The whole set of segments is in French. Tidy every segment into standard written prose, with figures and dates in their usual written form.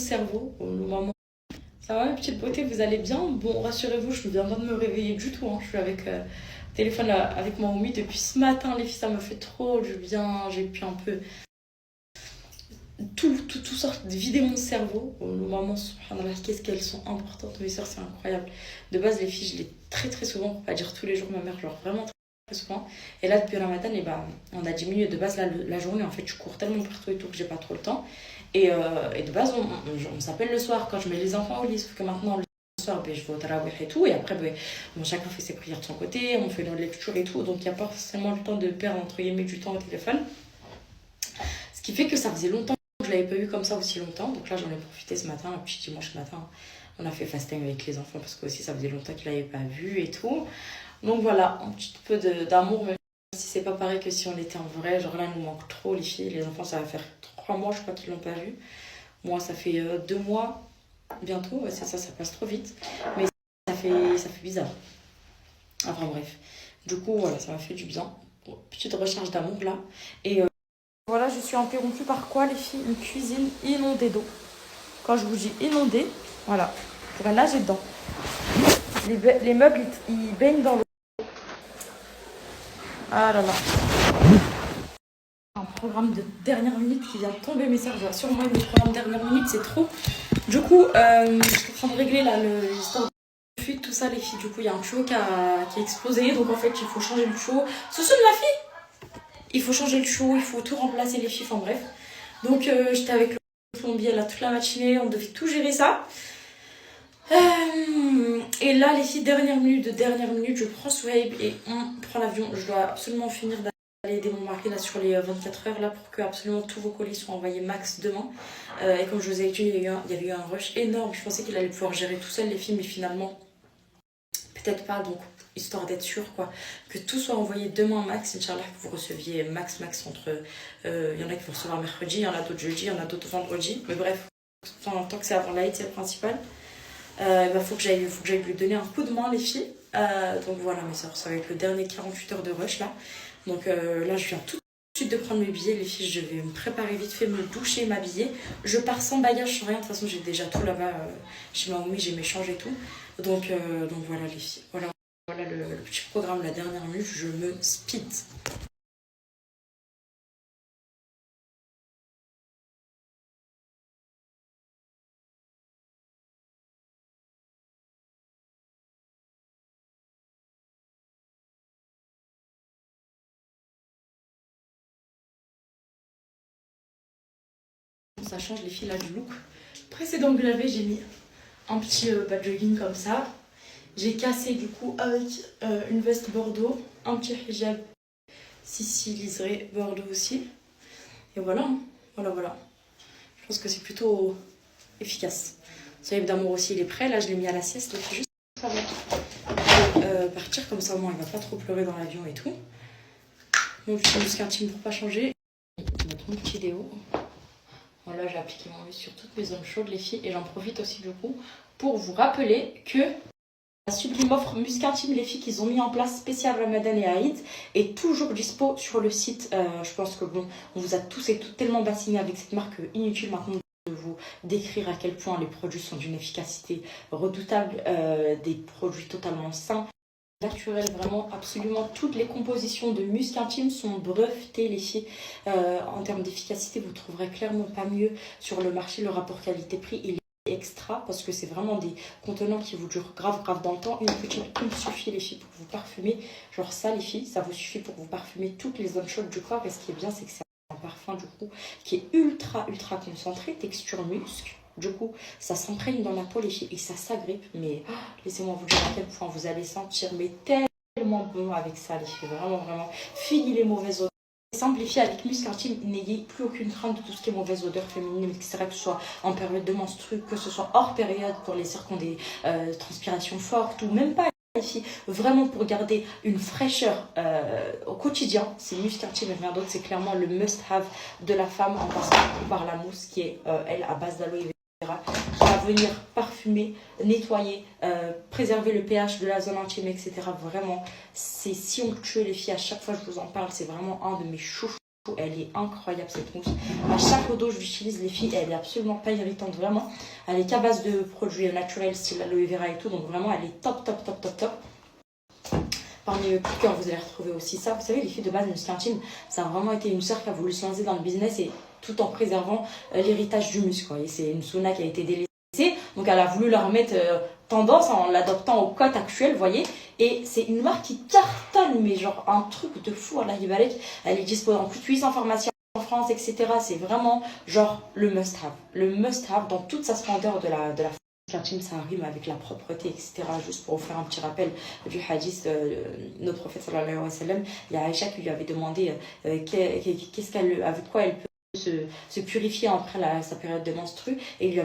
cerveau au moment. Ça va, mes petites beautés, vous allez bien? Bon, rassurez-vous, je ne viens pas de me réveiller du tout, hein. Je suis avec téléphone là, avec ma Oumi depuis ce matin, les filles, ça me fait trop du bien. J'ai pu un peu tout sorte de vider mon cerveau. Le moment, subhanallah, qu'est-ce qu'elles sont importantes, mes soeurs, c'est incroyable. De base, les filles, je les très très souvent, pour pas dire tous les jours, ma mère, genre vraiment très souvent. Et là, depuis Ramadan, et bah, on a diminué de base la journée. En fait, je cours tellement partout et tout que j'ai pas trop le temps. Et de base, on s'appelle le soir quand je mets les enfants au lit. Sauf que maintenant, le soir, ben, je vais au tarawih et tout. Et après, ben, bon, chacun fait ses prières de son côté. On fait nos lectures et tout. Donc, il n'y a pas forcément le temps de perdre, entre guillemets, du temps au téléphone. Ce qui fait que ça faisait longtemps que je l'avais pas eu comme ça aussi longtemps. Donc là, j'en ai profité ce matin, un petit dimanche matin. On a fait fasting avec les enfants parce que aussi ça faisait longtemps qu'ils l'avaient pas vu et tout. Donc voilà, un petit peu d'amour, même si c'est pas pareil que si on était en vrai. Genre là, il nous manque trop les filles. Les enfants, ça va faire 3 mois, je crois qu'ils l'ont pas vu. Moi, ça fait 2 mois bientôt. Ouais, c'est ça, ça passe trop vite. Mais ça fait bizarre. Enfin bref. Du coup, voilà, ça m'a fait du bien. Bon, petite recherche d'amour là. Et voilà, je suis interrompue par quoi, les filles? Une cuisine inondée d'eau. Quand je vous dis inondée, voilà, je pourrais nager dedans. Les meubles, ils baignent dans l'eau. Ah là là. Un programme de dernière minute qui vient de tomber, mes soeurs. Genre, sûrement le programme de dernière minute, c'est trop. Du coup, je suis en train de régler là l'histoire de fuite, tout ça, les filles. Du coup, il y a un tuyau qui a explosé. Donc, en fait, il faut changer le tuyau. Ce sont de ma fille. Il faut changer le tuyau, il faut tout remplacer, les filles. Enfin, bref. Donc, j'étais avec le plombier là toute la matinée. On devait tout gérer ça. Et là, les filles, dernière minute, je prends Souhaib et on prend l'avion. Je dois absolument finir d'aller aider mon mari là sur les 24 heures là pour que absolument tous vos colis soient envoyés max demain. Et comme je vous ai dit, il y avait eu un rush énorme. Je pensais qu'il allait pouvoir gérer tout seul les filles, mais finalement, peut-être pas. Donc, histoire d'être sûr quoi, que tout soit envoyé demain max. Inch'Allah, que vous receviez max entre. Il y en a qui vont recevoir mercredi, il y en a d'autres jeudi, il y en a d'autres vendredi. Mais bref, tant que c'est avant l'Aïd, c'est le principal. Faut que j'aille lui donner un coup de main, les filles. Donc voilà, mes soeurs, ça va être le dernier 48 heures de rush là. Donc là, je viens tout de suite de prendre mes billets, les filles. Je vais me préparer vite fait, me doucher, m'habiller. Je pars sans bagage, sans rien. De toute façon, j'ai déjà tout là-bas chez ma mamie, j'ai mes changes et tout. Donc voilà, les filles. Voilà le petit programme, la dernière minute. Je me speed. Ça change, les filles, là, du look. Précédent que j'avais, j'ai mis un petit bas de jogging comme ça. J'ai cassé du coup avec une veste bordeaux, un petit hijab Sissi liseré bordeaux aussi. Et voilà, voilà. Je pense que c'est plutôt efficace. Soyez d'amour aussi, il est prêt. Là, je l'ai mis à la sieste. Donc, juste avant partir, comme ça, au moins, il va pas trop pleurer dans l'avion et tout. Mon petit muscle intime pour pas changer. Mettre mon petit déo. Voilà, j'ai appliqué mon muscle sur toutes mes zones chaudes, les filles. Et j'en profite aussi, du coup, pour vous rappeler que la sublime offre Musc Intime, les filles, qu'ils ont mis en place spécial Ramadan et Aïd, est toujours dispo sur le site. Je pense que bon, on vous a tous et toutes tellement bassinés avec cette marque inutile maintenant de vous décrire à quel point les produits sont d'une efficacité redoutable, des produits totalement sains, naturels, vraiment absolument toutes les compositions de Musc Intime sont brevetées, les filles. En termes d'efficacité, vous trouverez clairement pas mieux sur le marché. Le rapport qualité-prix, il extra parce que c'est vraiment des contenants qui vous durent grave dans le temps. Une petite plume suffit, les filles, pour vous parfumer. Genre ça, les filles, ça vous suffit pour vous parfumer toutes les zones chaudes du corps. Et ce qui est bien, c'est que c'est un parfum du coup qui est ultra concentré, texture musc. Du coup, ça s'imprègne dans la peau, les filles, et ça s'agrippe. Mais laissez-moi vous dire à quel point vous allez sentir mais tellement bon avec ça, les filles. Vraiment. Fini les mauvaises odeurs. Simplifier avec Musc Intime, n'ayez plus aucune crainte de tout ce qui est mauvaise odeur féminine, etc. Que ce soit en période de menstru, que ce soit hors période pour les sœurs qui ont des transpirations fortes ou même pas. Ici, vraiment pour garder une fraîcheur au quotidien, c'est Musc Intime et rien d'autre. C'est clairement le must-have de la femme en passant par la mousse qui est, elle, à base d'aloe vera, qui va venir parfumer, nettoyer, préserver le pH de la zone intime, etc. Vraiment, c'est si onctueux, les filles. À chaque fois que je vous en parle, c'est vraiment un de mes chouchous. Elle est incroyable cette mousse. À chaque eau d'eau je l'utilise les filles, elle est absolument pas irritante vraiment. Elle est qu'à base de produits naturels style aloe vera et tout, donc vraiment elle est top top top top top. Parmi les coups de cœur, vous allez retrouver aussi ça. Vous savez, les filles de base, Musc Intime, ça a vraiment été une sœur qui a voulu se lancer dans le business et tout en préservant l'héritage du muscle. Et c'est une sauna qui a été délaissée, donc elle a voulu leur mettre tendance en l'adoptant aux cotes actuelles, vous voyez. Et c'est une marque qui cartonne, mais genre un truc de fou à la Hibalek. Elle est disponible en plus de 800 pharmacies en France, etc. C'est vraiment genre le must-have. Le must-have dans toute sa splendeur de la Intime, ça rime avec la propreté, etc. Juste pour vous faire un petit rappel du hadith de notre prophète sallallahu alayhi wa sallam, il y a Aïcha qui lui avait demandé qu'est-ce qu'elle, avec quoi elle peut se purifier après sa période de menstru, et il lui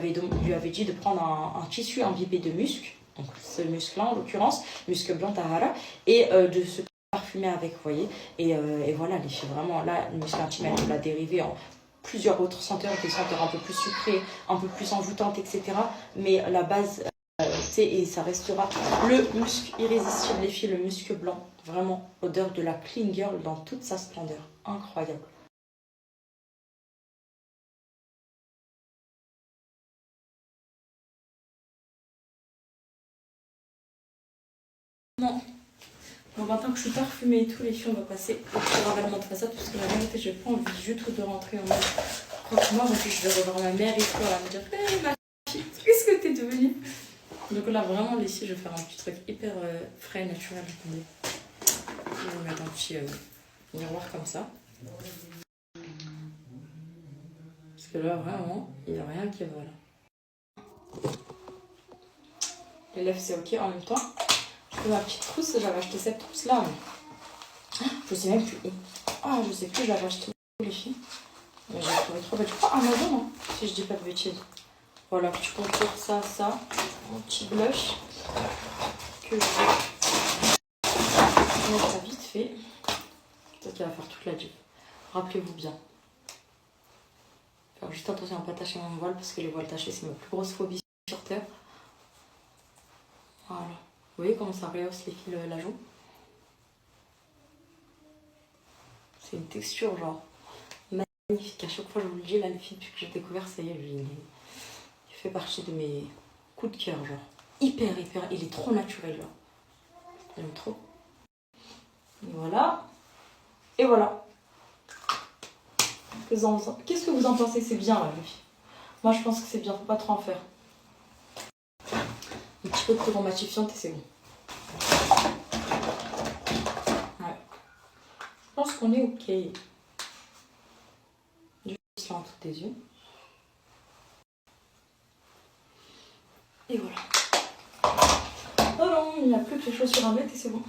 avait dit de prendre un tissu imbibé de musc, donc ce muscle-là en l'occurrence, musc blanc tahara, et de se parfumer avec, vous voyez. Et voilà, les filles, vraiment, là, le Musc Intime, elle l'a dérivé en plusieurs autres senteurs, des senteurs un peu plus sucrées, un peu plus envoûtantes, etc. Mais la base, et ça restera le musc irrésistible, les filles, le musc blanc. Vraiment, odeur de la clean girl dans toute sa splendeur. Incroyable. Non. Bon, maintenant que je suis parfumée et tout, les filles, on va passer au petit ravalement de façade, parce que la vérité, j'ai pas envie du tout de rentrer en mode croque-moi, parce que je vais revoir ma mère et tout, elle va me dire hey, ma fille, qu'est-ce que t'es devenue? Donc là, vraiment, les filles, je vais faire un petit truc hyper frais, naturel. Attendez. Je vais mettre un petit miroir comme ça. Parce que là, vraiment, il n'y a rien qui va là. Les lèvres, c'est ok en même temps. Je fais ma petite trousse, j'avais acheté cette trousse-là. Mais... je sais même plus. Ah, je sais plus, j'avais acheté où, les filles. Mais j'ai trouvé trop bête. Je crois Amazon, hein, si je dis pas de bêtises. Voilà, petit contour, ça, mon petit blush que je vais mettre ça vite fait. Peut-être qu'il va faire toute la diff. Rappelez-vous bien. Faire juste attention à ne pas tacher mon voile, parce que les voiles tachés, c'est ma plus grosse phobie sur Terre. Voilà. Vous voyez comment ça rehausse les fils la joue? C'est une texture genre magnifique. À chaque fois, je vous le dis, là, les filles, depuis que j'ai découvert, ça y est, il fait partie de mes coups de cœur, genre. Hyper, il est trop naturel, là. J'aime trop. Et voilà. Et voilà. Qu'est-ce que vous en pensez? C'est bien, là, les filles. Moi, je pense que c'est bien, faut pas trop en faire. Un petit peu de poudre matifiante et c'est bon. Ouais. Je pense qu'on est ok. Juste là en dessous des yeux. Et voilà. Oh non, il n'y a plus que les chaussures à mettre et c'est bon.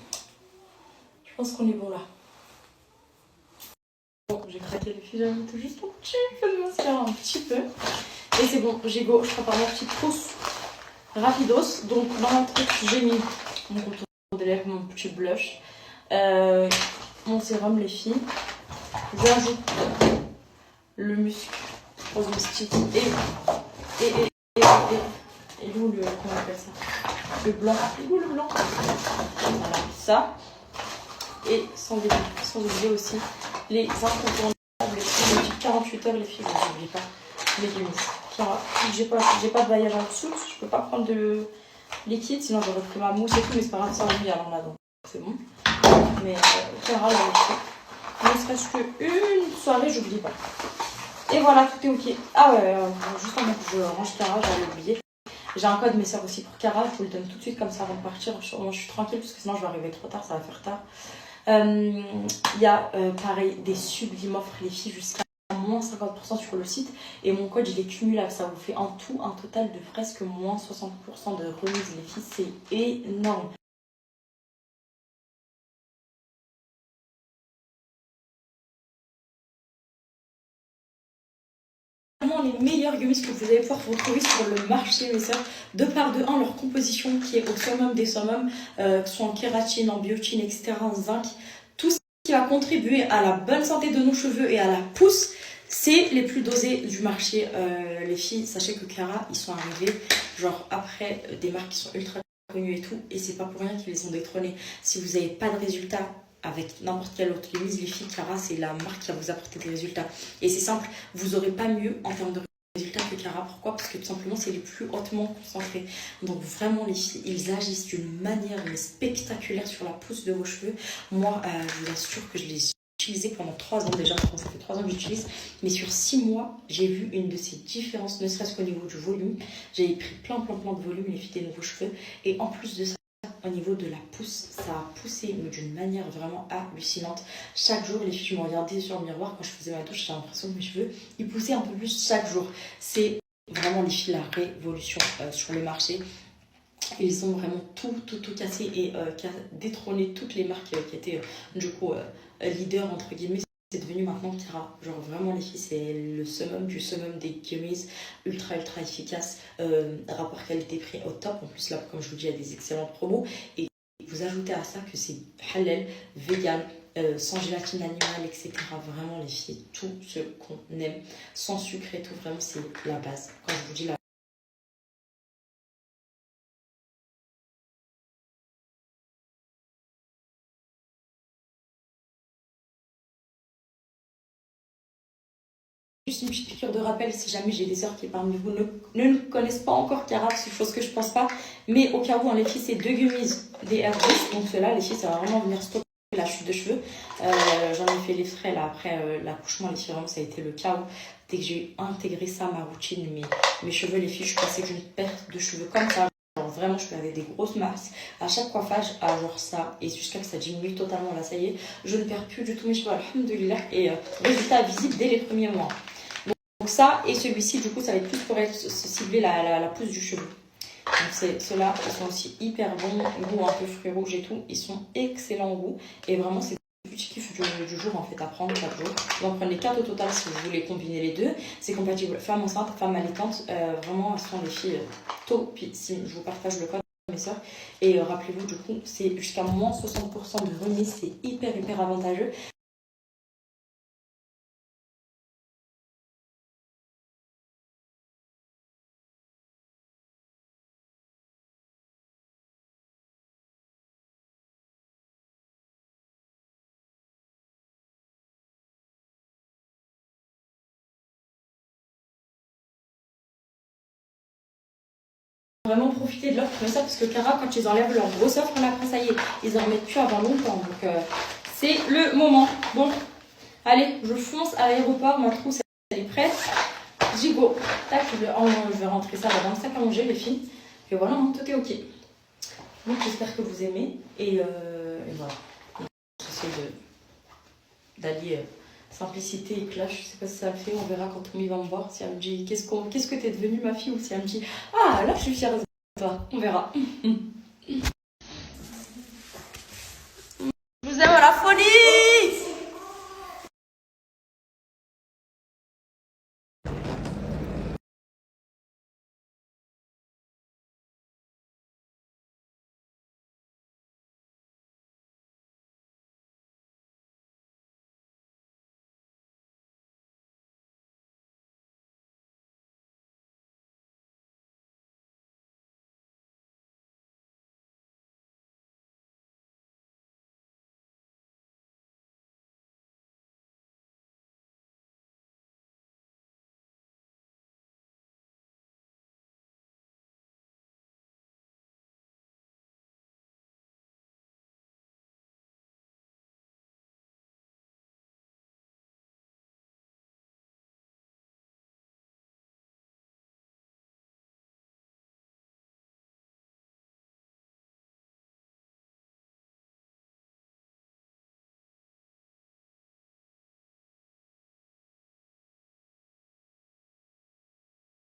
Je pense qu'on est bon là. Bon, j'ai craqué les filles, j'ajoute juste un petit peu de mascara, un petit peu. Et c'est bon, j'ai go, je prépare ma petite trousse rapidos. Donc dans mon truc, j'ai mis mon contour des lèvres, mon petit blush, mon sérum, les filles. J'ajoute le musc rose mystique et d'où le, comment on appelle ça, le blanc, d'où le blanc, voilà, ça, et sans oublier aussi les incontournables, les 48 heures, les filles, n'oubliez pas, les Guinness. J'ai pas de bailliage en dessous, je peux pas prendre de liquide, sinon j'aurais pris ma mousse et tout, mais c'est pas grave, ça on y alors là, donc c'est bon. Mais Cara, là, ne serait-ce qu'une soirée, j'oublie pas. Et voilà, tout est ok. Ah ouais, juste avant que je range Cara, j'avais oublié. J'ai un code mes soeurs aussi pour Cara, je vous le donne tout de suite comme ça avant de partir. Je suis tranquille parce que sinon je vais arriver trop tard, ça va faire tard. Il y a pareil des sublimes offres, les filles, jusqu'à moins 50% sur le site. Et mon code, il est cumulable, ça vous fait en tout un total de presque moins 60% de remise, les filles, c'est énorme. Les meilleurs gummies que vous allez pouvoir retrouver sur le marché, mes soeurs, de par de 1 leur composition qui est au summum des summums, que ce soit en kératine, en biotine, etc., en zinc, tout ce qui va contribuer à la bonne santé de nos cheveux et à la pousse, c'est les plus dosés du marché. Les filles, sachez que Cara, ils sont arrivés genre après des marques qui sont ultra connues et tout, et c'est pas pour rien qu'ils les ont détrônés. Si vous n'avez pas de résultats avec n'importe quelle autre chemise, les filles, Cara, c'est la marque qui va vous apporter des résultats. Et c'est simple, vous n'aurez pas mieux en termes de résultats que Cara. Pourquoi? Parce que tout simplement, c'est les plus hautement concentrés. Donc vraiment, les filles, ils agissent d'une manière spectaculaire sur la pousse de vos cheveux. Moi, je vous assure que je les utilisé pendant 3 ans déjà, ça fait 3 ans que j'utilise, mais sur 6 mois, j'ai vu une de ces différences, ne serait-ce qu'au niveau du volume. J'ai pris plein de volume, les filles, des nouveaux cheveux, et en plus de ça, au niveau de la pousse, ça a poussé d'une manière vraiment hallucinante. Chaque jour, les filles, je me regardais sur le miroir quand je faisais ma douche, j'ai l'impression que mes cheveux, ils poussaient un peu plus chaque jour. C'est vraiment, les filles, la révolution sur le marché. Ils ont vraiment tout cassé et détrôné toutes les marques qui étaient du coup leaders entre guillemets. C'est devenu maintenant Cara. Genre vraiment, les filles, c'est le summum du summum des chemises, ultra efficace, rapport qualité-prix au top. En plus là, comme je vous dis, il y a des excellentes promos. Et vous ajoutez à ça que c'est halal, vegan, sans gélatine animale, etc. Vraiment, les filles, tout ce qu'on aime, sans sucre et tout, vraiment c'est la base. Quand je vous dis la juste une petite piqûre de rappel si jamais j'ai des sœurs qui parmi vous ne connaissent pas encore Cara, c'est une chose que je pense pas, mais au cas où, les filles, c'est 2 gummies des Air10, donc ceux-là, les filles, ça va vraiment venir stopper la chute de cheveux. J'en ai fait les frais là après l'accouchement, les filles, vraiment ça a été le chaos. Dès que j'ai intégré ça à ma routine, mes cheveux, les filles, je suis passée d'une perte de cheveux comme ça. Genre vraiment, je perdais des grosses masses à chaque coiffage, à genre ça, et jusqu'à que ça diminue totalement. Là, ça y est, je ne perds plus du tout mes cheveux, alhamdoulilah, et résultat visible dès les premiers mois. Donc ça, et celui-ci, du coup, ça va être plus pour cibler la pousse du cheveu. Donc ceux-là, ils sont aussi hyper bons, goût un peu fruits rouges et tout. Ils sont excellents au goût. Et vraiment, c'est le petit kiff du jour, en fait, à prendre chaque jour. Vous en prenez 4 au total si vous voulez combiner les deux. C'est compatible femme enceinte, femme allaitante. Vraiment, elles sont des filles topissimes. Je vous partage le code, mes soeurs. Et rappelez-vous, du coup, c'est jusqu'à moins 60% de remise. C'est hyper avantageux. Vraiment profiter de l'offre comme ça, parce que Cara, quand ils enlèvent leur grosse offre, après ça y est, ils en remettent plus avant longtemps. Donc c'est le moment. Bon, allez, je fonce à l'aéroport, ma trousse elle est prête. J'y go. Tac, je vais rentrer ça dans le sac à manger, les filles. Et voilà, tout est ok. Donc j'espère que vous aimez. Et voilà. J'essaie d'allier simplicité et clash. Je sais pas si ça le fait, on verra quand Tommy va me voir. Si elle me dit qu'est-ce que t'es devenue, ma fille, ou si elle me dit ah là je suis fière de toi, on verra. Je vous aime à la folie.